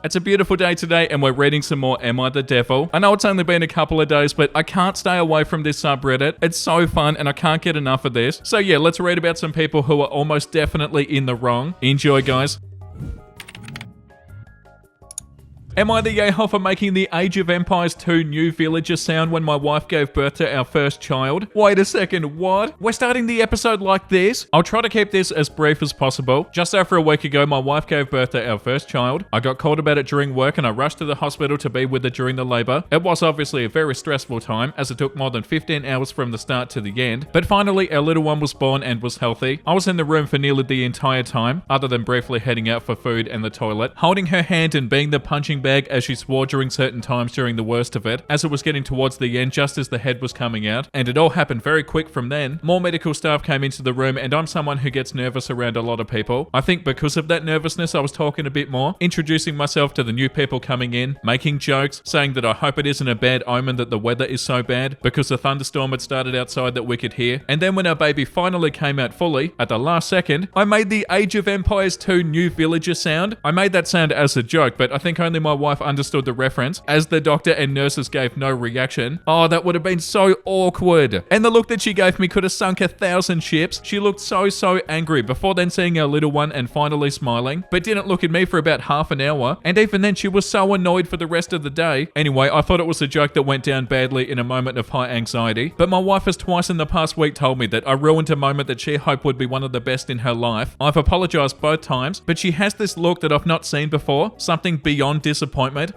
It's a beautiful day today and we're reading some more Am I the Devil? I know it's only been a couple of days, but I can't stay away from this subreddit. It's so fun and I can't get enough of this. So yeah, let's read about some people who are almost definitely in the wrong. Enjoy, guys. Am I the a-hole for making the Age of Empires 2 New Villager sound when my wife gave birth to our first child? Wait a second, what? We're starting the episode like this? I'll try to keep this as brief as possible. Just over a week ago, my wife gave birth to our first child. I got called about it during work and I rushed to the hospital to be with her during the labor. It was obviously a very stressful time as it took more than 15 hours from the start to the end. But finally, our little one was born and was healthy. I was in the room for nearly the entire time, other than briefly heading out for food and the toilet, holding her hand and being the punching bag as she swore during certain times during the worst of it, as it was getting towards the end just as the head was coming out, and it all happened very quick from then. More medical staff came into the room and I'm someone who gets nervous around a lot of people. I think because of that nervousness I was talking a bit more, introducing myself to the new people coming in, making jokes, saying that I hope it isn't a bad omen that the weather is so bad because a thunderstorm had started outside that we could hear. And then when our baby finally came out fully, at the last second, I made the Age of Empires 2 New Villager sound. I made that sound as a joke, but I think only my wife understood the reference, as the doctor and nurses gave no reaction. Oh, that would have been so awkward. And the look that she gave me could have sunk 1,000 ships. She looked so angry before then seeing our little one and finally smiling, but didn't look at me for about half an hour. And even then she was so annoyed for the rest of the day. Anyway, I thought it was a joke that went down badly in a moment of high anxiety. But my wife has twice in the past week told me that I ruined a moment that she hoped would be one of the best in her life. I've apologized both times, but she has this look that I've not seen before, something beyond disappointment.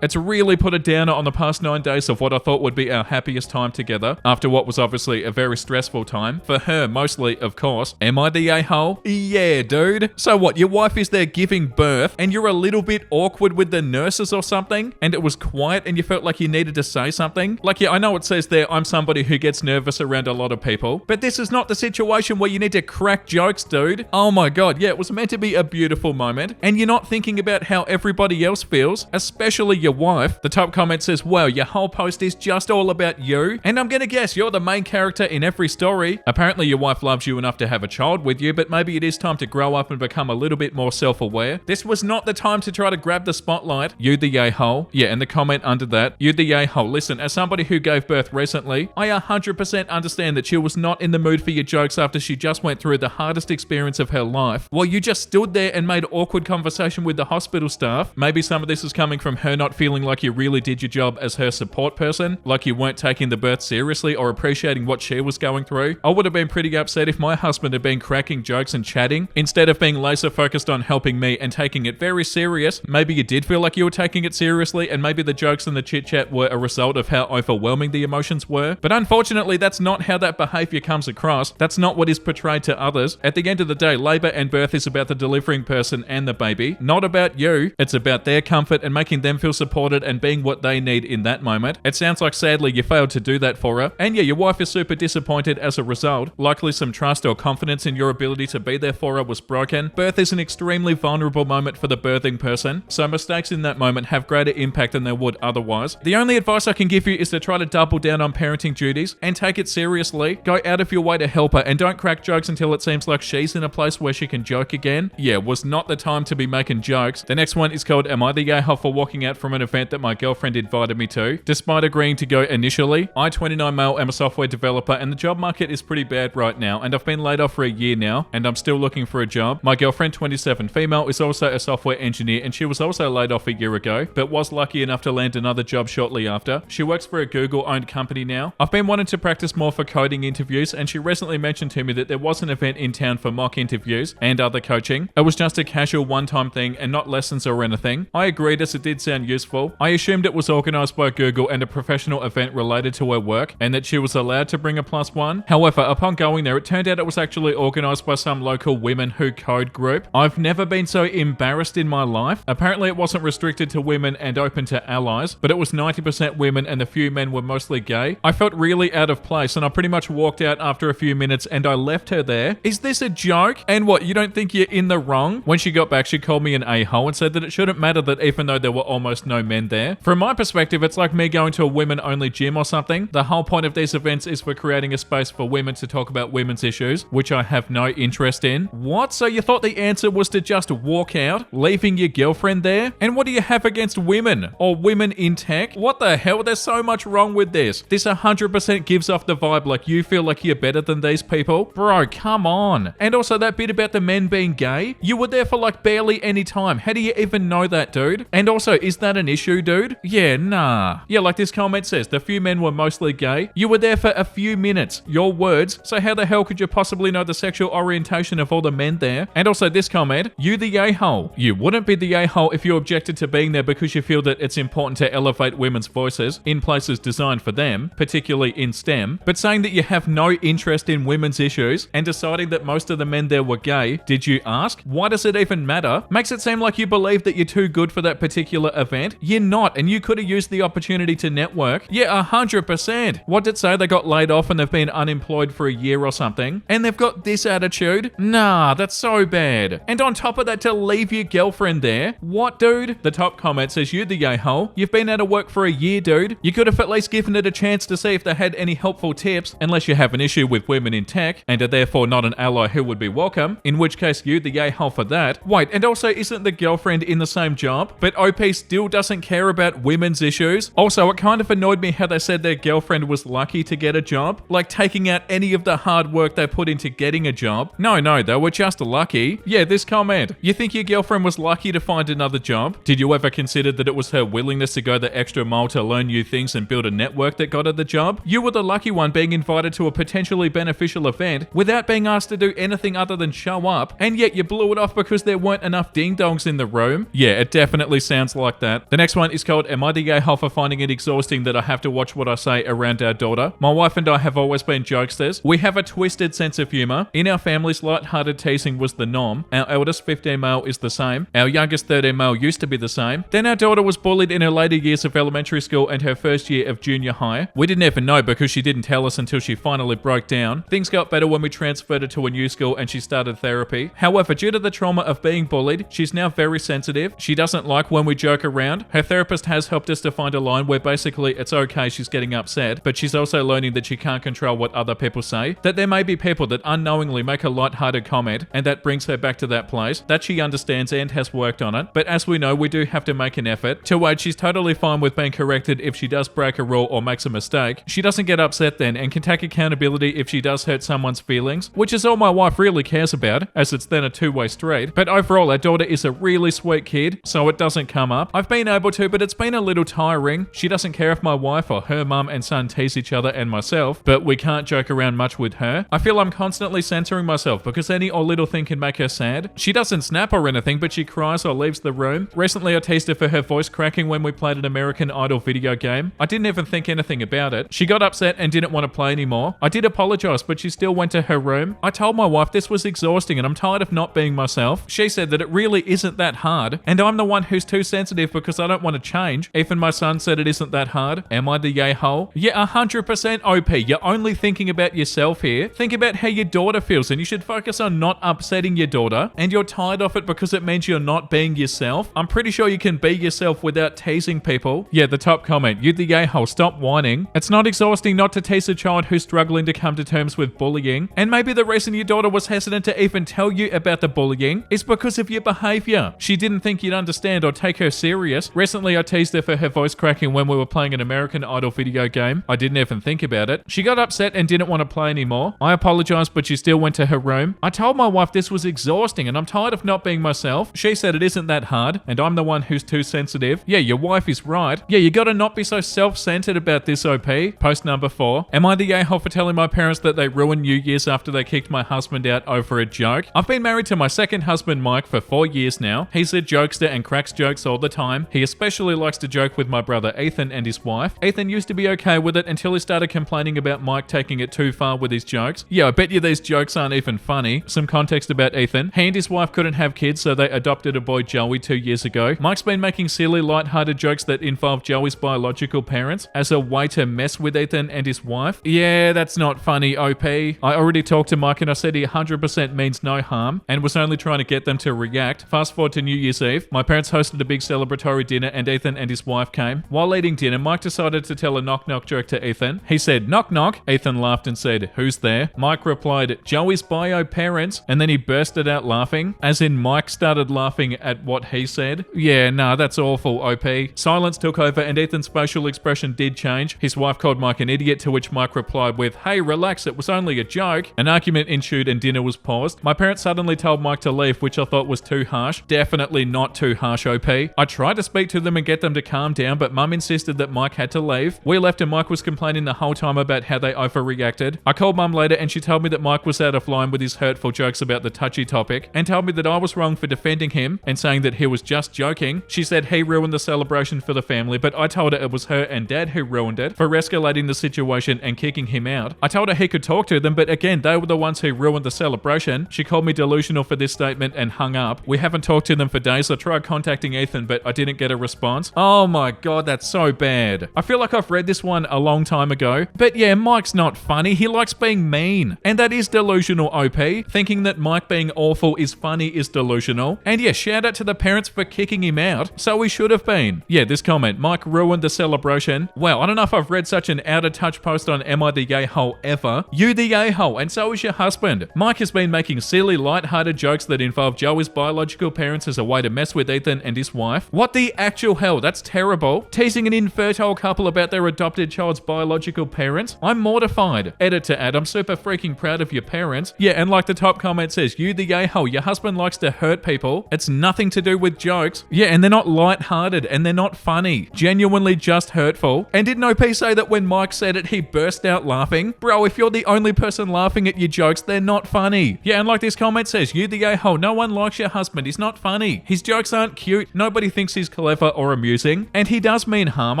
It's really put a downer on the past 9 days of what I thought would be our happiest time together, after what was obviously a very stressful time. For her, mostly, of course. Am I the a-hole? Yeah, dude. So what, your wife is there giving birth, and you're a little bit awkward with the nurses or something? And it was quiet and you felt like you needed to say something? Like, yeah, I know it says there, I'm somebody who gets nervous around a lot of people, but this is not the situation where you need to crack jokes, dude. Oh my god, yeah, it was meant to be a beautiful moment, and you're not thinking about how everybody else feels, especially your wife. The top comment says, wow, your whole post is just all about you. And I'm gonna guess you're the main character in every story. Apparently your wife loves you enough to have a child with you, but maybe it is time to grow up and become a little bit more self-aware. This was not the time to try to grab the spotlight. You the a-hole. Yeah, and the comment under that, you the a-hole. Listen, as somebody who gave birth recently, I 100% understand that she was not in the mood for your jokes after she just went through the hardest experience of her life. While you just stood there and made awkward conversation with the hospital staff. Maybe some of this is coming from her not feeling like you really did your job as her support person, like you weren't taking the birth seriously or appreciating what she was going through. I would have been pretty upset if my husband had been cracking jokes and chatting, instead of being laser focused on helping me and taking it very serious. Maybe you did feel like you were taking it seriously, and maybe the jokes and the chit chat were a result of how overwhelming the emotions were. But unfortunately, that's not how that behavior comes across. That's not what is portrayed to others. At the end of the day, labor and birth is about the delivering person and the baby, not about you. It's about their comfort and making them feel supported and being what they need in that moment. It sounds like sadly you failed to do that for her, and yeah, your wife is super disappointed as a result. Likely some trust or confidence in your ability to be there for her was broken. Birth is an extremely vulnerable moment for the birthing person, so mistakes in that moment have greater impact than they would otherwise. The only advice I can give you is to try to double down on parenting duties and take it seriously. Go out of your way to help her and don't crack jokes until it seems like she's in a place where she can joke again. Yeah, was not the time to be making jokes. The next one is called Am I the a-hole for walking out from an event that my girlfriend invited me to, despite agreeing to go initially? I, 29 male, am a software developer and the job market is pretty bad right now, and I've been laid off for a year now and I'm still looking for a job. My girlfriend, 27 female, is also a software engineer and she was also laid off a year ago, but was lucky enough to land another job shortly after. She works for a Google-owned company now. I've been wanting to practice more for coding interviews, and she recently mentioned to me that there was an event in town for mock interviews and other coaching. It was just a casual one-time thing and not lessons or anything. I agreed as it did sound useful. I assumed it was organised by Google and a professional event related to her work, and that she was allowed to bring a +1. However, upon going there, it turned out it was actually organised by some local women who code group. I've never been so embarrassed in my life. Apparently it wasn't restricted to women and open to allies, but it was 90% women and the few men were mostly gay. I felt really out of place and I pretty much walked out after a few minutes and I left her there. Is this a joke? And what, you don't think you're in the wrong? When she got back, she called me an a-hole and said that it shouldn't matter that even though there were almost no men there. From my perspective, it's like me going to a women-only gym or something. The whole point of these events is for creating a space for women to talk about women's issues, which I have no interest in. What? So you thought the answer was to just walk out, leaving your girlfriend there? And what do you have against women? Or women in tech? What the hell? There's so much wrong with this. This 100% gives off the vibe like you feel like you're better than these people. Bro, come on. And also that bit about the men being gay, you were there for like barely any time. How do you even know that, dude? And also, is that an issue, dude? Yeah, nah. Yeah, like this comment says, the few men were mostly gay. You were there for a few minutes. Your words. So how the hell could you possibly know the sexual orientation of all the men there? And also this comment, you the a-hole. You wouldn't be the a-hole if you objected to being there because you feel that it's important to elevate women's voices in places designed for them, particularly in STEM, but saying that you have no interest in women's issues and deciding that most of the men there were gay, did you ask? Why does it even matter? Makes it seem like you believe that you're too good for that particular event. You're not, and you could have used the opportunity to network. Yeah, 100%. What did it say? They got laid off and they've been unemployed for a year or something, and they've got this attitude? Nah, that's so bad. And on top of that, to leave your girlfriend there? What, dude? The top comment says, you the a-hole. You've been out of work for a year, dude. You could have at least given it a chance to see if they had any helpful tips, unless you have an issue with women in tech and are therefore not an ally who would be welcome, in which case you the a-hole for that. Wait, and also isn't the girlfriend in the same job? But OP still doesn't care about women's issues? Also, it kind of annoyed me how they said their girlfriend was lucky to get a job, like taking out any of the hard work they put into getting a job. No, they were just lucky. Yeah, this comment. You think your girlfriend was lucky to find another job? Did you ever consider that it was her willingness to go the extra mile to learn new things and build a network that got her the job? You were the lucky one being invited to a potentially beneficial event without being asked to do anything other than show up, and yet you blew it off because there weren't enough ding-dongs in the room? Yeah, it definitely sounds like that. The next one is called, am I the a-hole for finding it exhausting that I have to watch what I say around our daughter? My wife and I have always been jokesters. We have a twisted sense of humor. In our families, light-hearted teasing was the norm. Our eldest 15 male is the same. Our youngest 13 male used to be the same. Then our daughter was bullied in her later years of elementary school and her first year of junior high. We didn't even know because she didn't tell us until she finally broke down. Things got better when we transferred her to a new school and she started therapy. However, due to the trauma of being bullied, she's now very sensitive. She doesn't like when we joke around. Her therapist has helped us to find a line where basically it's okay she's getting upset, but she's also learning that she can't control what other people say, that there may be people that unknowingly make a light-hearted comment and that brings her back to that place, that she understands and has worked on it. But as we know, we do have to make an effort. To wait, she's totally fine with being corrected if she does break a rule or makes a mistake. She doesn't get upset then and can take accountability if she does hurt someone's feelings, which is all my wife really cares about, as it's then a two-way street. But overall, our daughter is a really sweet kid, so it doesn't come up. I've been able to, but it's been a little tiring. She doesn't care if my wife or her mum and son tease each other and myself, but we can't joke around much with her. I feel I'm constantly censoring myself because any or little thing can make her sad. She doesn't snap or anything, but she cries or leaves the room. Recently, I teased her for her voice cracking when we played an American Idol video game. I didn't even think anything about it. She got upset and didn't want to play anymore. I did apologize, but she still went to her room. I told my wife this was exhausting and I'm tired of not being myself. She said that it really isn't that hard, and I'm the one who's too sensitive because I don't want to change. Even my son said it isn't that hard. Am I the yay-hole? Yeah, 100% OP. You're only thinking about yourself here. Think about how your daughter feels, and you should focus on not upsetting your daughter, and you're tired of it because it means you're not being yourself. I'm pretty sure you can be yourself without teasing people. Yeah, the top comment, you the yay-hole, stop whining. It's not exhausting not to tease a child who's struggling to come to terms with bullying, and maybe the reason your daughter was hesitant to even tell you about the bullying is because of your behavior. She didn't think you'd understand or take her serious. Recently, I teased her for her voice cracking when we were playing an American Idol video game. I didn't even think about it. She got upset and didn't want to play anymore. I apologized, but she still went to her room. I told my wife this was exhausting and I'm tired of not being myself. She said it isn't that hard, and I'm the one who's too sensitive. Yeah, your wife is right. Yeah, you gotta not be so self-centered about this, OP. Post number 4. Am I the a-hole for telling my parents that they ruined New Year's after they kicked my husband out over a joke? I've been married to my second husband, Mike, for 4 years now. He's a jokester and cracks jokes all the time. He especially likes to joke with my brother Ethan and his wife. Ethan used to be okay with it until he started complaining about Mike taking it too far with his jokes. Yeah, I bet you these jokes aren't even funny. Some context about Ethan. He and his wife couldn't have kids, so they adopted a boy Joey 2 years ago. Mike's been making silly, light-hearted jokes that involve Joey's biological parents as a way to mess with Ethan and his wife. Yeah, that's not funny, OP. I already talked to Mike and I said he 100% means no harm and was only trying to get them to react. Fast forward to New Year's Eve. My parents hosted a big celebratory dinner and Ethan and his wife came. While eating dinner, Mike decided to tell a knock-knock joke to Ethan. He said, "Knock knock." Ethan laughed and said, "Who's there?" Mike replied, "Joey's bio parents," and then he bursted out laughing, as in Mike started laughing at what he said. Yeah, nah, that's awful, OP. Silence took over and Ethan's facial expression did change. His wife called Mike an idiot, to which Mike replied with, "Hey, relax, it was only a joke." An argument ensued and dinner was paused. My parents suddenly told Mike to leave, which I thought was too harsh. Definitely not too harsh, OP. I tried to speak to them and get them to calm down, but Mum insisted that Mike had to leave. We left and Mike was complaining the whole time about how they overreacted. I called Mum later and she told me that Mike was out of line with his hurtful jokes about the touchy topic and told me that I was wrong for defending him and saying that he was just joking. She said he ruined the celebration for the family, but I told her it was her and Dad who ruined it for escalating the situation and kicking him out. I told her he could talk to them, but again, they were the ones who ruined the celebration. She called me delusional for this statement and hung up. We haven't talked to them for days. I tried contacting Ethan, but I didn't get a response. Oh my god, that's so bad. I feel like I've read this one a long time ago. But yeah, Mike's not funny. He likes being mean. And that is delusional, OP. Thinking that Mike being awful is funny is delusional. And yeah, shout out to the parents for kicking him out. So he should have been. Yeah, this comment, Mike ruined the celebration. Wow, I don't know if I've read such an out of touch post on Am I the A-hole ever. You the A-hole, and so is your husband. Mike has been making silly, light-hearted jokes that involve Joey's biological parents as a way to mess with Ethan and his wife. What the actual hell? That's terrible. Teasing an infertile couple about their adopted child's biological parents? I'm mortified. Edit to add, I'm super freaking proud of your parents. Yeah, and like the top comment says, you the a-hole, your husband likes to hurt people. It's nothing to do with jokes. Yeah, and they're not light-hearted and they're not funny. Genuinely just hurtful. And didn't OP say that when Mike said it, he burst out laughing? Bro, if you're the only person laughing at your jokes, they're not funny. Yeah, and like this comment says, you the a-hole, no one likes your husband. He's not funny. His jokes aren't cute. Nobody thinks he's clever or amusing. And he does mean harm.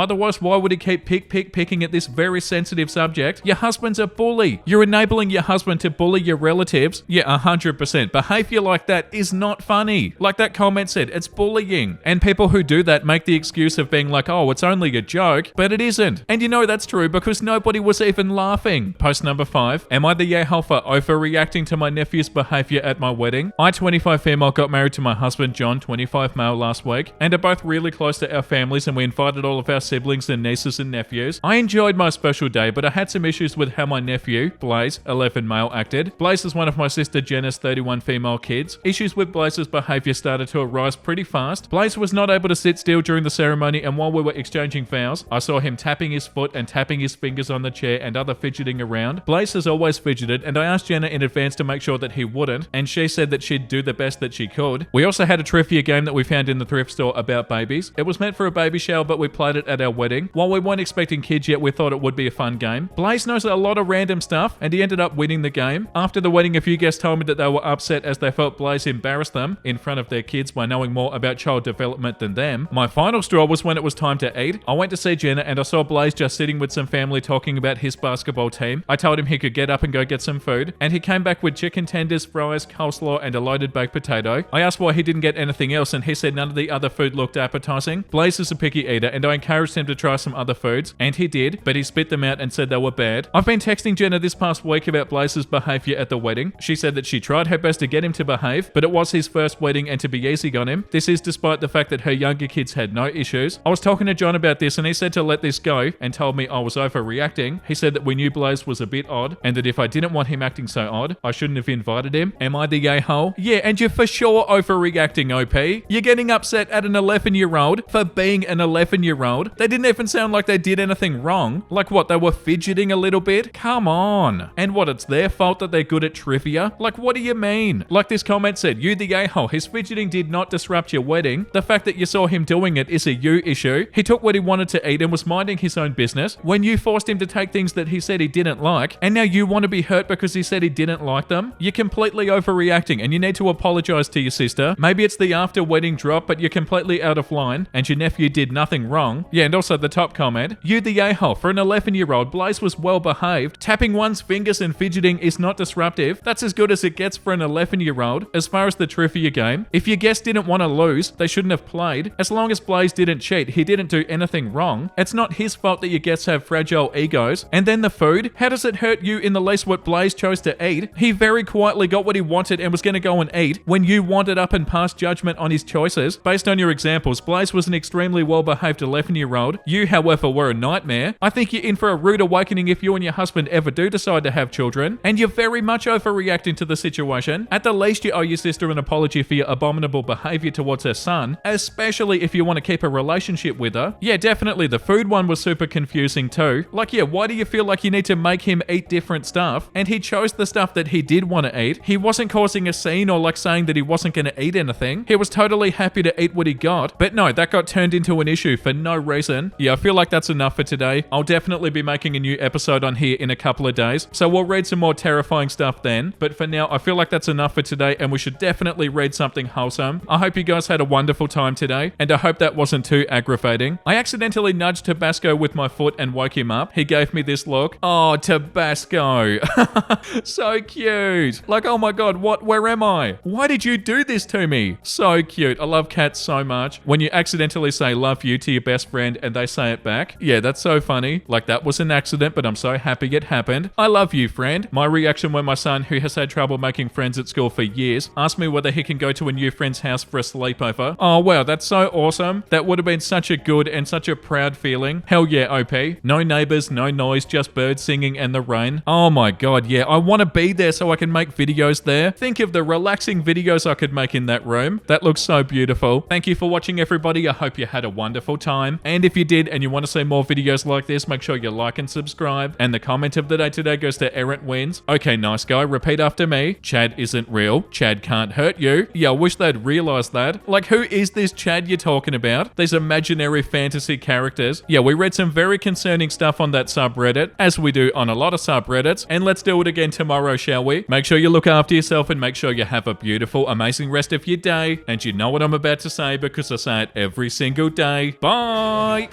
Otherwise, why would he keep picking at this very sensitive subject? Your husband's a bully. You're enabling your husband to bully your relatives. Yeah, 100%. Behavior like that is not funny. Like that comment said, it's bullying. And people who do that make the excuse of being like, oh, it's only a joke, but it isn't. And you know that's true because nobody was even laughing. Post number 5. Am I the a-hole for overreacting to my nephew's behavior at my wedding? I, 25 female, got married to my husband, John, 25 male, last week, and are both really close to our families, and we invited all of our siblings and nieces and nephews. I enjoyed my special day, but I had some issues with how my nephew, Blaze, 11 male, acted. Blaze is one of my sister Jenna's 31 female kids. Issues with Blaze's behavior started to arise pretty fast. Blaze was not able to sit still during the ceremony, and while we were exchanging vows, I saw him tapping his foot and tapping his fingers on the chair and other fidgeting around. Blaze has always fidgeted, and I asked Jenna in advance to make sure that he wouldn't, and she said that she'd do the best that she could. We also had a trivia game that we found in the thrift store about babies. It was meant for a baby shower, but we played it at our wedding. While we weren't expecting kids yet, we thought it would be a fun game. Blaze knows a lot of random stuff, and he ended up winning the game. After the wedding, a few guests told me that they were upset as they felt Blaze embarrassed them in front of their kids by knowing more about child development than them. My final straw was when it was time to eat. I went to see Jenna and I saw Blaze just sitting with some family talking about his basketball team. I told him he could get up and go get some food, and he came back with chicken tenders, fries, coleslaw, and a loaded baked potato. I asked why he didn't get anything else, and he said none of the other food looked appetizing. Blaze is a picky eater, and I encouraged him to try some other foods, and he did, but he spit them out and said they were bad. I've been texting Jenna this past week about Blaze's behavior at the wedding. She said that she tried her best to get him to behave, but it was his first wedding and to be easy on him. This is despite the fact that her younger kids had no issues. I was talking to John about this, and he said to let this go and told me I was overreacting. He said that we knew Blaze was a bit odd, and that if I didn't want him acting so odd, I shouldn't have invited him. Am I the a-hole? Yeah, and you're for sure overreacting, OP. You're getting upset at an 11-year-old for being an 11-year-old. They didn't even sound like they did anything wrong. Like what, they were fidgeting a little bit? Come on. And what, it's their fault that they're good at trivia? Like, what do you mean? Like this comment said, you the a-hole, his fidgeting did not disrupt your wedding. The fact that you saw him doing it is a you issue. He took what he wanted to eat and was minding his own business when you forced him to take things that he said he didn't like, and now you want to be hurt because he said he didn't like them? You're completely overreacting, and you need to apologize to your sister. Maybe it's the after wedding drop, but you're completely out of line, and your nephew did nothing wrong. Yeah, and also the top comment, you the a-hole, for an 11-year-old, Blaze was well behaved. Tapping one's fingers and fidgeting is not disruptive. That's as good as it gets for an 11-year-old. As far as the trivia game, if your guest didn't want to lose, they shouldn't have played. As long as Blaze didn't cheat, he didn't do anything wrong. It's not his fault that your guests have fragile egos. And then the food, how does it hurt you in the least what Blaze chose to eat? He very quietly got what he wanted and was going to go and eat when you wanted up and passed judgment on his choices based Based on your examples, Blaze was an extremely well-behaved 11-year-old. You, however, were a nightmare. I think you're in for a rude awakening if you and your husband ever do decide to have children, and you're very much overreacting to the situation. At the least, you owe your sister an apology for your abominable behavior towards her son, especially if you want to keep a relationship with her. Yeah, definitely, the food one was super confusing too. Like, yeah, why do you feel like you need to make him eat different stuff? And he chose the stuff that he did want to eat. He wasn't causing a scene or like saying that he wasn't going to eat anything. He was totally happy to eat what he got. But no, that got turned into an issue for no reason. Yeah, I feel like that's enough for today. I'll definitely be making a new episode on here in a couple of days, so we'll read some more terrifying stuff then. But for now, I feel like that's enough for today, and we should definitely read something wholesome. I hope you guys had a wonderful time today, and I hope that wasn't too aggravating. I accidentally nudged Tabasco with my foot and woke him up. He gave me this look. Oh, Tabasco. So cute. Like, oh my god, where am I? Why did you do this to me? So cute. I love cats so much. When you accidentally say love you to your best friend and they say it back. Yeah, that's so funny. Like, that was an accident, but I'm so happy it happened. I love you, friend. My reaction when my son, who has had trouble making friends at school for years, asked me whether he can go to a new friend's house for a sleepover. Oh wow, that's so awesome. That would have been such a good and such a proud feeling. Hell yeah, OP. No neighbors, no noise, just birds singing and the rain. Oh my god, yeah, I want to be there so I can make videos there. Think of the relaxing videos I could make in that room. That looks so beautiful. Thank you for watching, everybody. I hope you had a wonderful time. And if you did and you want to see more videos like this, make sure you like and subscribe. And the comment of the day today goes to Errant Wins. Okay, nice guy, repeat after me. Chad isn't real. Chad can't hurt you. Yeah, I wish they'd realize that. Like, who is this Chad you're talking about? These imaginary fantasy characters. Yeah, we read some very concerning stuff on that subreddit, as we do on a lot of subreddits. And let's do it again tomorrow, shall we? Make sure you look after yourself and make sure you have a beautiful, amazing rest of your day. And you know what I'm about to say because I say it every single day. Bye!